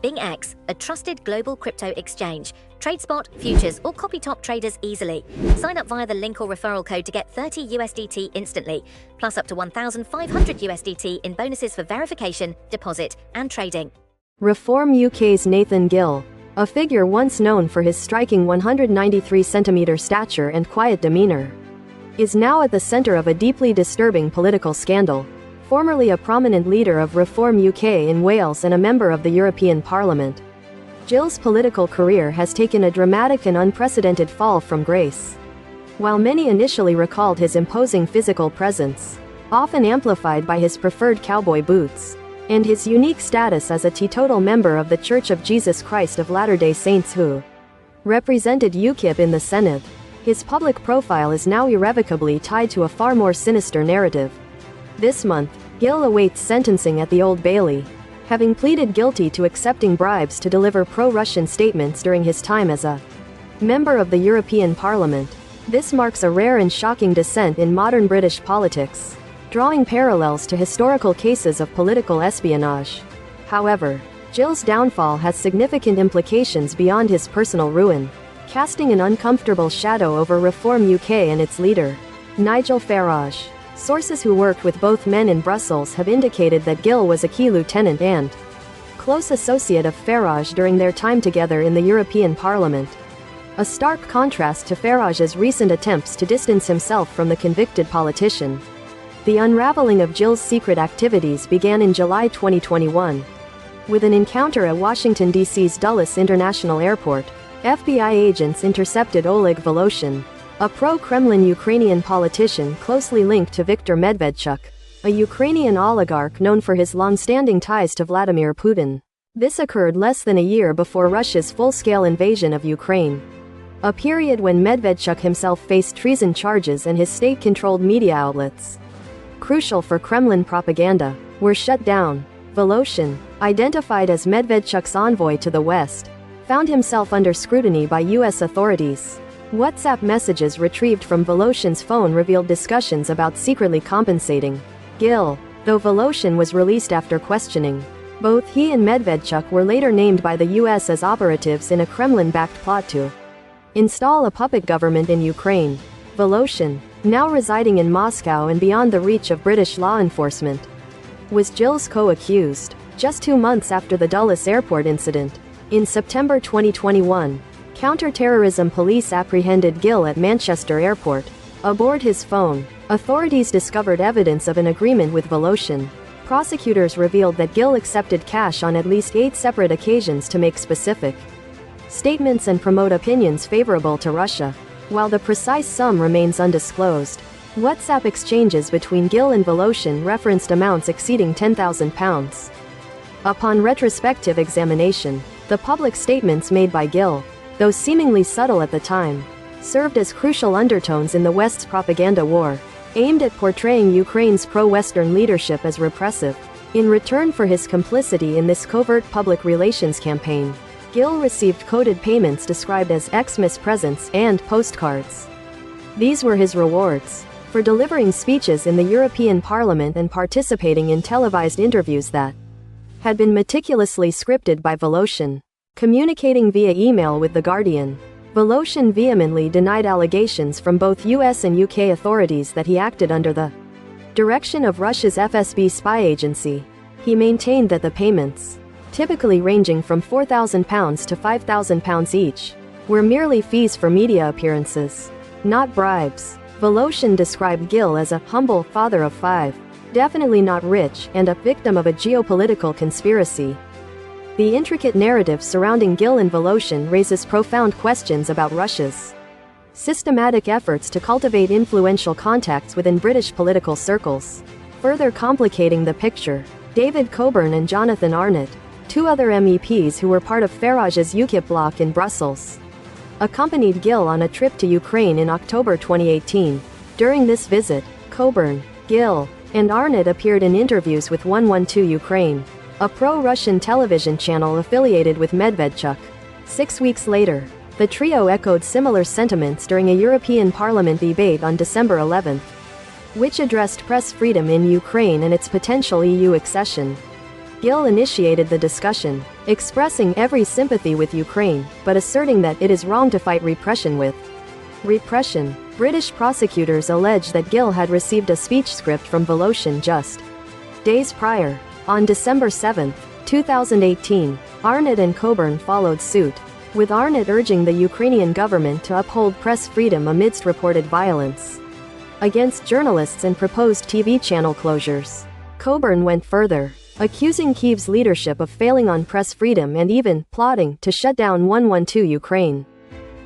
BingX, a trusted global crypto exchange. Trade spot, futures, or copy top traders easily. Sign up via the link or referral code to get 30 USDT instantly, plus up to 1,500 USDT in bonuses for verification, deposit, and trading. Reform UK's Nathan Gill, a figure once known for his striking 193-centimeter stature and quiet demeanor, is now at the center of a deeply disturbing political scandal. Formerly a prominent leader of Reform UK in Wales and a member of the European Parliament, Gill's political career has taken a dramatic and unprecedented fall from grace. While many initially recalled his imposing physical presence, often amplified by his preferred cowboy boots, and his unique status as a teetotal member of the Church of Jesus Christ of Latter-day Saints who represented Ukip in the Senate, his public profile is now irrevocably tied to a far more sinister narrative. This month, Gill awaits sentencing at the Old Bailey, having pleaded guilty to accepting bribes to deliver pro-Russian statements during his time as a member of the European Parliament. This marks a rare and shocking descent in modern British politics, drawing parallels to historical cases of political espionage. However, Gill's downfall has significant implications beyond his personal ruin, casting an uncomfortable shadow over Reform UK and its leader, Nigel Farage. Sources who worked with both men in Brussels have indicated that Gill was a key lieutenant and close associate of Farage during their time together in the European Parliament. A stark contrast to Farage's recent attempts to distance himself from the convicted politician. The unraveling of Gill's secret activities began in July 2021. With an encounter at Washington, D.C.'s Dulles International Airport, FBI agents intercepted Oleg Voloshin, a pro-Kremlin Ukrainian politician closely linked to Viktor Medvedchuk, a Ukrainian oligarch known for his long-standing ties to Vladimir Putin. This occurred less than a year before Russia's full-scale invasion of Ukraine, a period when Medvedchuk himself faced treason charges and his state-controlled media outlets, crucial for Kremlin propaganda, were shut down. Voloshin, identified as Medvedchuk's envoy to the West, found himself under scrutiny by U.S. authorities. WhatsApp messages retrieved from Voloshin's phone revealed discussions about secretly compensating Gill. Though Voloshin was released after questioning, both he and Medvedchuk were later named by the U.S. as operatives in a Kremlin-backed plot to install a puppet government in Ukraine. Voloshin, now residing in Moscow and beyond the reach of British law enforcement, was Gill's co-accused. Just 2 months after the Dulles Airport incident, in September 2021, counter-terrorism police apprehended Gill at Manchester Airport. Aboard his phone, authorities discovered evidence of an agreement with Voloshin. Prosecutors revealed that Gill accepted cash on at least 8 separate occasions to make specific statements and promote opinions favorable to Russia. While the precise sum remains undisclosed, WhatsApp exchanges between Gill and Voloshin referenced amounts exceeding £10,000. Upon retrospective examination, the public statements made by Gill, though seemingly subtle at the time, served as crucial undertones in the West's propaganda war, aimed at portraying Ukraine's pro-Western leadership as repressive. In return for his complicity in this covert public relations campaign, Gill received coded payments described as Xmas presents and postcards. These were his rewards for delivering speeches in the European Parliament and participating in televised interviews that had been meticulously scripted by Voloshin. Communicating via email with The Guardian, Voloshin vehemently denied allegations from both US and UK authorities that he acted under the direction of Russia's FSB spy agency. He maintained that the payments, typically ranging from £4,000 to £5,000 each, were merely fees for media appearances, not bribes. Voloshin described Gill as a humble father of 5, definitely not rich, and a victim of a geopolitical conspiracy. The intricate narrative surrounding Gill and Voloshin raises profound questions about Russia's systematic efforts to cultivate influential contacts within British political circles. Further complicating the picture, David Coburn and Jonathan Arnott, 2 other MEPs who were part of Farage's Ukip bloc in Brussels, accompanied Gill on a trip to Ukraine in October 2018. During this visit, Coburn, Gill, and Arnott appeared in interviews with 112 Ukraine, a pro-Russian television channel affiliated with Medvedchuk. 6 weeks later, the trio echoed similar sentiments during a European Parliament debate on December 11, which addressed press freedom in Ukraine and its potential EU accession. Gill initiated the discussion, expressing every sympathy with Ukraine, but asserting that it is wrong to fight repression with repression. British prosecutors allege that Gill had received a speech script from Voloshin just days prior. On December 7, 2018, Arnott and Coburn followed suit, with Arnott urging the Ukrainian government to uphold press freedom amidst reported violence against journalists and proposed TV channel closures. Coburn went further, accusing Kyiv's leadership of failing on press freedom and even plotting to shut down 112 Ukraine,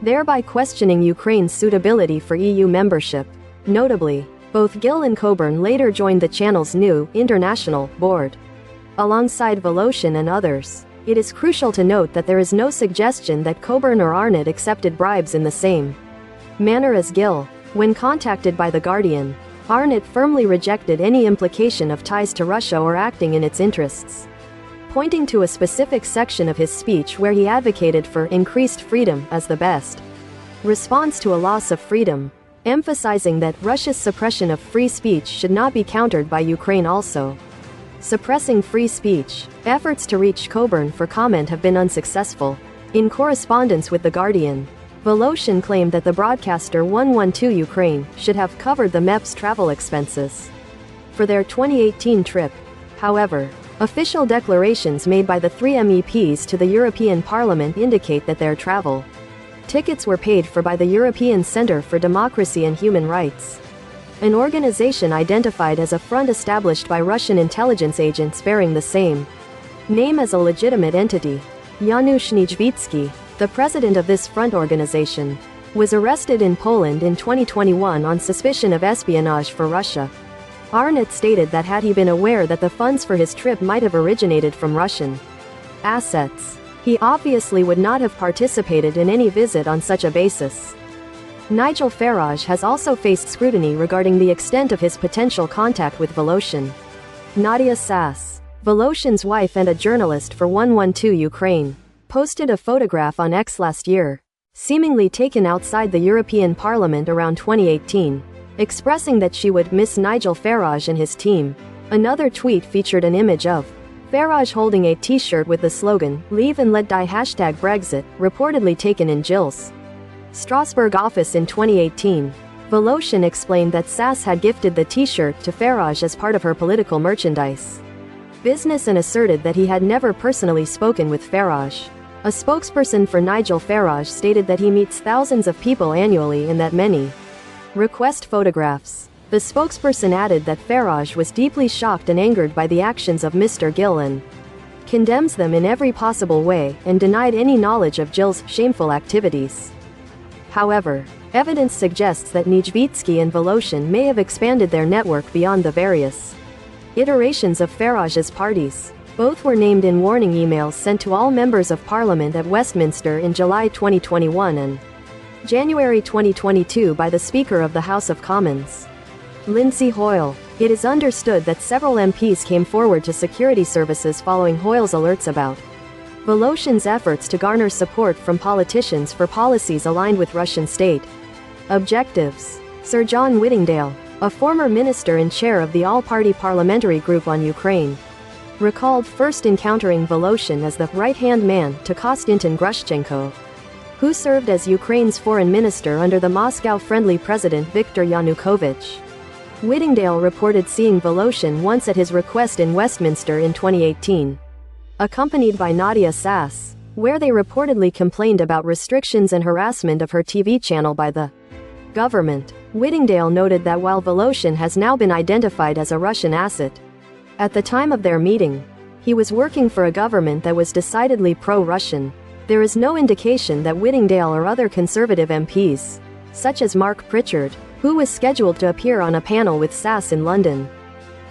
thereby questioning Ukraine's suitability for EU membership. Notably, both Gill and Coburn later joined the channel's new international board, alongside Voloshin and others. It is crucial to note that there is no suggestion that Coburn or Arnott accepted bribes in the same manner as Gill. When contacted by The Guardian, Arnott firmly rejected any implication of ties to Russia or acting in its interests, pointing to a specific section of his speech where he advocated for increased freedom as the best response to a loss of freedom, emphasizing that Russia's suppression of free speech should not be countered by Ukraine also suppressing free speech. Efforts to reach Coburn for comment have been unsuccessful. In correspondence with The Guardian, Voloshin claimed that the broadcaster 112 Ukraine should have covered the MEP's travel expenses for their 2018 trip. However, official declarations made by the three MEPs to the European Parliament indicate that their travel tickets were paid for by the European Centre for Democracy and Human Rights, an organization identified as a front established by Russian intelligence agents bearing the same name as a legitimate entity. Janusz Niedźwiecki, the president of this front organization, was arrested in Poland in 2021 on suspicion of espionage for Russia. Arnott stated that had he been aware that the funds for his trip might have originated from Russian assets, he obviously would not have participated in any visit on such a basis. Nigel Farage has also faced scrutiny regarding the extent of his potential contact with Voloshin. Nadia Sass, Voloshin's wife and a journalist for 112 Ukraine, posted a photograph on X last year, seemingly taken outside the European Parliament around 2018, expressing that she would miss Nigel Farage and his team. Another tweet featured an image of Farage holding a t-shirt with the slogan, "Leave and Let Die #Brexit, reportedly taken in Gill's Strasbourg office in 2018. Voloshin explained that Sass had gifted the t-shirt to Farage as part of her political merchandise business and asserted that he had never personally spoken with Farage. A spokesperson for Nigel Farage stated that he meets thousands of people annually and that many request photographs. The spokesperson added that Farage was deeply shocked and angered by the actions of Mr. Gill and condemns them in every possible way and denied any knowledge of Gill's shameful activities. However, evidence suggests that Niedźwiecki and Voloshin may have expanded their network beyond the various iterations of Farage's parties. Both were named in warning emails sent to all members of Parliament at Westminster in July 2021 and January 2022 by the Speaker of the House of Commons, Lindsay Hoyle. It is understood that several MPs came forward to security services following Hoyle's alerts about Voloshin's efforts to garner support from politicians for policies aligned with Russian state objectives. Sir John Whittingdale, a former minister and chair of the all-party parliamentary group on Ukraine, recalled first encountering Voloshin as the right-hand man to Konstantin Grushchenko, who served as Ukraine's foreign minister under the Moscow-friendly President Viktor Yanukovych. Whittingdale reported seeing Voloshin once at his request in Westminster in 2018, accompanied by Nadia Sass, where they reportedly complained about restrictions and harassment of her TV channel by the government. Whittingdale noted that while Voloshin has now been identified as a Russian asset, at the time of their meeting, he was working for a government that was decidedly pro-Russian. There is no indication that Whittingdale or other conservative MPs, such as Mark Pritchard, who was scheduled to appear on a panel with Sass in London,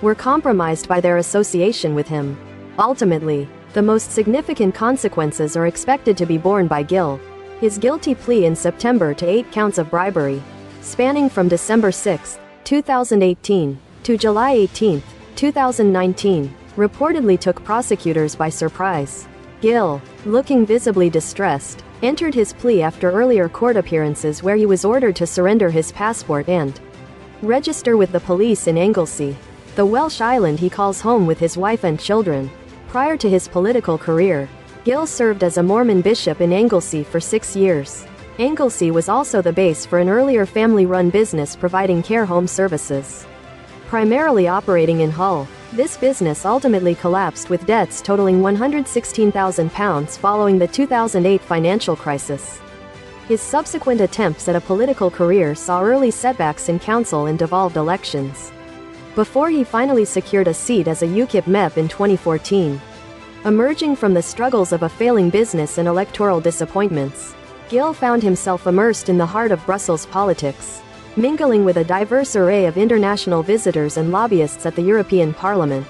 were compromised by their association with him. Ultimately, the most significant consequences are expected to be borne by Gill. His guilty plea in September to 8 counts of bribery, spanning from December 6, 2018, to July 18, 2019, reportedly took prosecutors by surprise. Gill, looking visibly distressed, entered his plea after earlier court appearances where he was ordered to surrender his passport and register with the police in Anglesey, the Welsh island he calls home with his wife and children. Prior to his political career, Gill served as a Mormon bishop in Anglesey for 6 years. Anglesey was also the base for an earlier family-run business providing care home services. Primarily operating in Hull, this business ultimately collapsed with debts totaling £116,000 following the 2008 financial crisis. His subsequent attempts at a political career saw early setbacks in council and devolved elections, before he finally secured a seat as a Ukip MEP in 2014. Emerging from the struggles of a failing business and electoral disappointments, Gill found himself immersed in the heart of Brussels politics, mingling with a diverse array of international visitors and lobbyists at the European Parliament.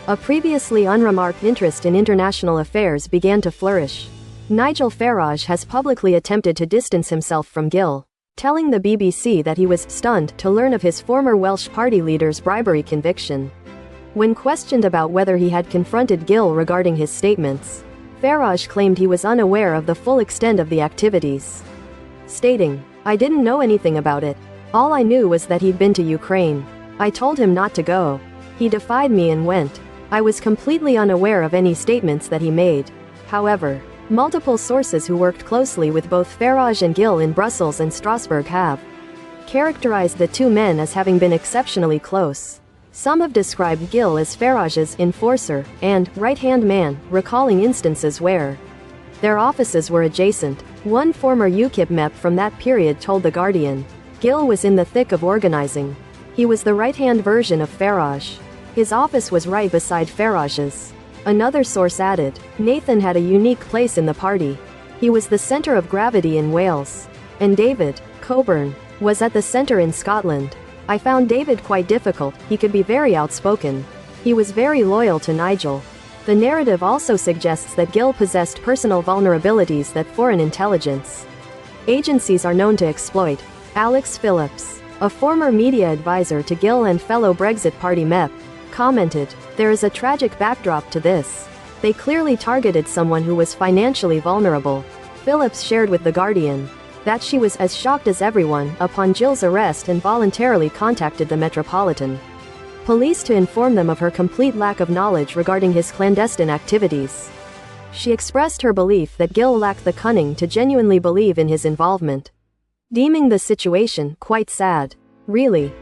A previously unremarked interest in international affairs began to flourish. Nigel Farage has publicly attempted to distance himself from Gill, telling the BBC that he was stunned to learn of his former Welsh party leader's bribery conviction. When questioned about whether he had confronted Gill regarding his statements, Farage claimed he was unaware of the full extent of the activities, stating, "I didn't know anything about it. All I knew was that he'd been to Ukraine. I told him not to go. He defied me and went. I was completely unaware of any statements that he made." However, multiple sources who worked closely with both Farage and Gill in Brussels and Strasbourg have characterized the two men as having been exceptionally close. Some have described Gill as Farage's enforcer and right-hand man, recalling instances where their offices were adjacent. One former Ukip MEP from that period told The Guardian, "Gill was in the thick of organizing. He was the right-hand version of Farage. His office was right beside Farage's." Another source added, "Nathan had a unique place in the party. He was the center of gravity in Wales. And David Coburn was at the center in Scotland. I found David quite difficult. He could be very outspoken. He was very loyal to Nigel." The narrative also suggests that Gill possessed personal vulnerabilities that foreign intelligence agencies are known to exploit. Alex Phillips, a former media advisor to Gill and fellow Brexit Party MEP, commented, "There is a tragic backdrop to this. They clearly targeted someone who was financially vulnerable." Phillips shared with The Guardian that she was as shocked as everyone upon Gill's arrest and voluntarily contacted the Metropolitan Police to inform them of her complete lack of knowledge regarding his clandestine activities. She expressed her belief that Gill lacked the cunning to genuinely believe in his involvement, deeming the situation quite sad. "Really,